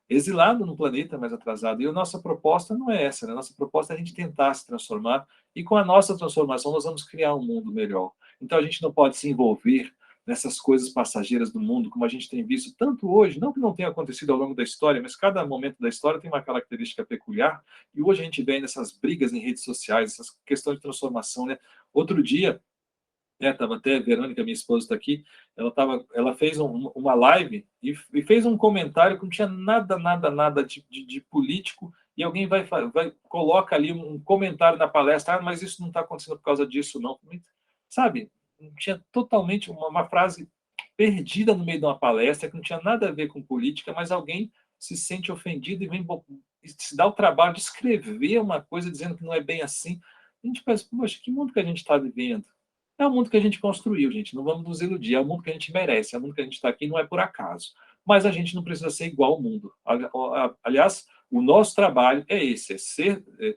exilado no planeta mais atrasado. E a nossa proposta não é essa, né? A nossa proposta é a gente tentar se transformar, e com a nossa transformação nós vamos criar um mundo melhor. Então a gente não pode se envolver nessas coisas passageiras do mundo, como a gente tem visto tanto hoje, não que não tenha acontecido ao longo da história, mas cada momento da história tem uma característica peculiar, e hoje a gente vê nessas brigas em redes sociais, essas questões de transformação, né? Outro dia, estava até, a Verônica, minha esposa, está aqui, ela fez uma live e fez um comentário que não tinha nada de político, e alguém coloca ali um comentário na palestra, mas isso não está acontecendo por causa disso, não. Sabe, tinha totalmente uma frase perdida no meio de uma palestra, que não tinha nada a ver com política, mas alguém se sente ofendido e vem se dá o trabalho de escrever uma coisa dizendo que não é bem assim. A gente pensa, poxa, que mundo que a gente está vivendo? É o mundo que a gente construiu, gente. Não vamos nos iludir. É o mundo que a gente merece. É o mundo que a gente está aqui, não é por acaso. Mas a gente não precisa ser igual ao mundo. Aliás, o nosso trabalho é esse: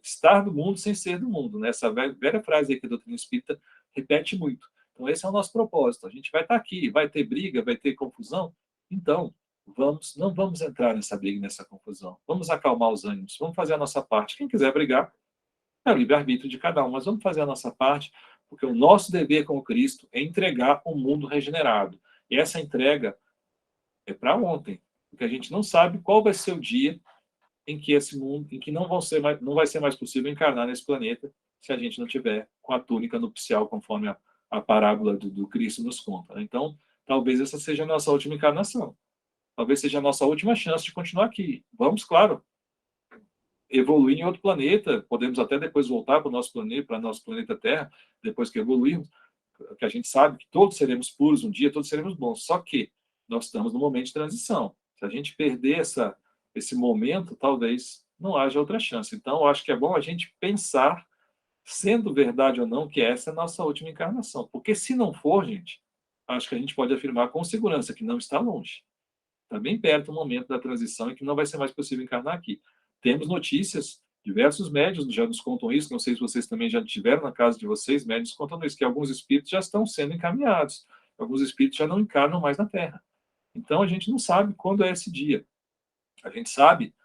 estar do mundo sem ser do mundo. Né? Essa velha frase aí que a doutrina espírita repete muito. Então, esse é o nosso propósito. A gente vai estar aqui, vai ter briga, vai ter confusão. Então, não vamos entrar nessa briga, nessa confusão. Vamos acalmar os ânimos. Vamos fazer a nossa parte. Quem quiser brigar, é o livre-arbítrio de cada um, mas vamos fazer a nossa parte, Porque o nosso dever como Cristo é entregar um mundo regenerado. E essa entrega é para ontem, porque a gente não sabe qual vai ser o dia em que esse mundo, em que não vai ser mais possível encarnar nesse planeta se a gente não tiver com a túnica nupcial, conforme a parábola do Cristo nos conta. Então, talvez essa seja a nossa última encarnação. Talvez seja a nossa última chance de continuar aqui. Vamos, claro, evoluir em outro planeta, podemos até depois voltar para o nosso planeta Terra, depois que evoluirmos, que a gente sabe que todos seremos puros um dia, todos seremos bons. Só que nós estamos no momento de transição. Se a gente perder esse momento, talvez não haja outra chance. Então, eu acho que é bom a gente pensar, sendo verdade ou não, que essa é a nossa última encarnação. Porque se não for, gente, acho que a gente pode afirmar com segurança que não está longe. Está bem perto o momento da transição em que não vai ser mais possível encarnar aqui. Temos notícias, diversos médiuns já nos contam isso, não sei se vocês também já tiveram na casa de vocês, médiuns contando isso, que alguns espíritos já estão sendo encaminhados, alguns espíritos já não encarnam mais na Terra. Então a gente não sabe quando é esse dia. A gente sabe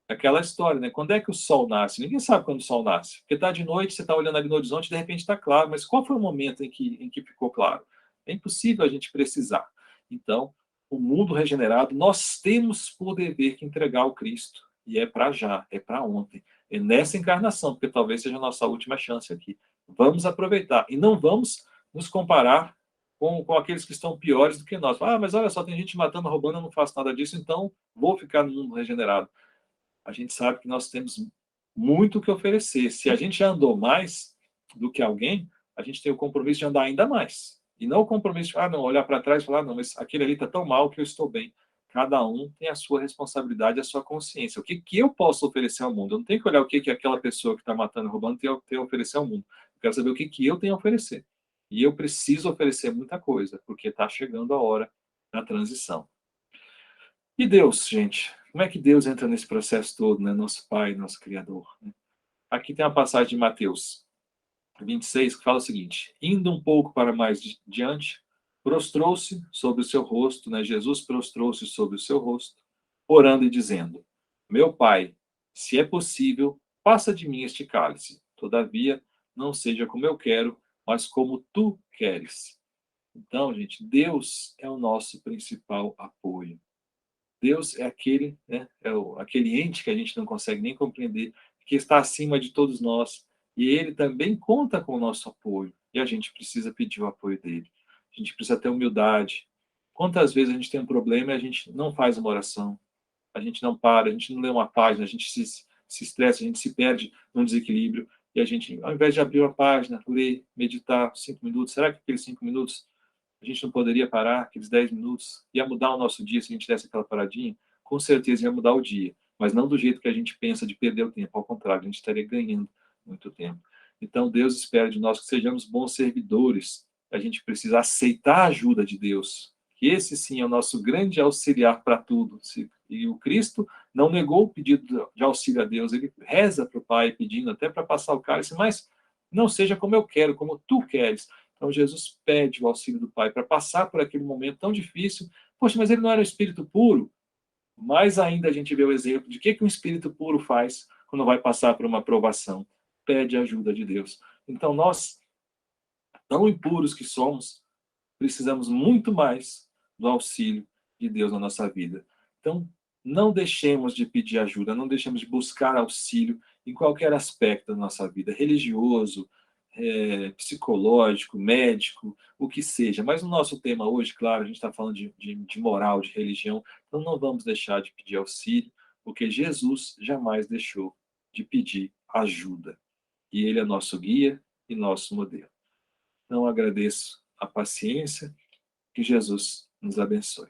aquela história, né? Quando é que o sol nasce? Ninguém sabe quando o sol nasce. Porque está de noite, você está olhando ali no horizonte, de repente está claro. Mas qual foi o momento em que ficou claro? É impossível a gente precisar. Então, o mundo regenerado, nós temos por dever que entregar ao Cristo. E é para já, é para ontem. É nessa encarnação, porque talvez seja a nossa última chance aqui. Vamos aproveitar. E não vamos nos comparar com aqueles que estão piores do que nós. Ah, mas olha só, tem gente matando, roubando, eu não faço nada disso, então vou ficar no mundo regenerado. A gente sabe que nós temos muito o que oferecer. Se a gente já andou mais do que alguém, a gente tem o compromisso de andar ainda mais. E não o compromisso de, não, olhar para trás e falar, não, mas aquele ali está tão mal que eu estou bem. Cada um tem a sua responsabilidade, a sua consciência. O que eu posso oferecer ao mundo? Eu não tenho que olhar o que aquela pessoa que está matando e roubando tem a oferecer ao mundo. Eu quero saber o que eu tenho a oferecer. E eu preciso oferecer muita coisa, porque está chegando a hora da transição. E Deus, gente? Como é que Deus entra nesse processo todo, né? Nosso Pai, nosso Criador. Né? Aqui tem uma passagem de Mateus 26 que fala o seguinte: indo um pouco para mais diante, prostrou-se sobre o seu rosto, né? Jesus prostrou-se sobre o seu rosto, orando e dizendo: Meu Pai, se é possível, passa de mim este cálice. Todavia, não seja como eu quero, mas como tu queres. Então, gente, Deus é o nosso principal apoio. Deus é aquele, né, aquele ente que a gente não consegue nem compreender, que está acima de todos nós. E ele também conta com o nosso apoio. E a gente precisa pedir o apoio dele. A gente precisa ter humildade. Quantas vezes a gente tem um problema e a gente não faz uma oração? A gente não para, a gente não lê uma página, a gente se estressa, a gente se perde num desequilíbrio. E a gente, ao invés de abrir uma página, ler, meditar 5 minutos, será que aqueles 5 minutos a gente não poderia parar aqueles 10 minutos? Ia mudar o nosso dia se a gente desse aquela paradinha? Com certeza ia mudar o dia, mas não do jeito que a gente pensa de perder o tempo. Ao contrário, a gente estaria ganhando muito tempo. Então, Deus espera de nós que sejamos bons servidores. A gente precisa aceitar a ajuda de Deus, que esse sim é o nosso grande auxiliar para tudo. E o Cristo não negou o pedido de auxílio a Deus, ele reza para o Pai pedindo até para passar o cálice, mas não seja como eu quero, como tu queres. Então Jesus pede o auxílio do Pai para passar por aquele momento tão difícil. Poxa, mas ele não era um espírito puro? Mais ainda a gente vê o exemplo de que um espírito puro faz quando vai passar por uma provação. Pede a ajuda de Deus. Então nós, tão impuros que somos, precisamos muito mais do auxílio de Deus na nossa vida. Então, não deixemos de pedir ajuda, não deixemos de buscar auxílio em qualquer aspecto da nossa vida, religioso, psicológico, médico, o que seja. Mas no nosso tema hoje, claro, a gente está falando de moral, de religião, então não vamos deixar de pedir auxílio, porque Jesus jamais deixou de pedir ajuda. E Ele é nosso guia e nosso modelo. Então, agradeço a paciência, que Jesus nos abençoe.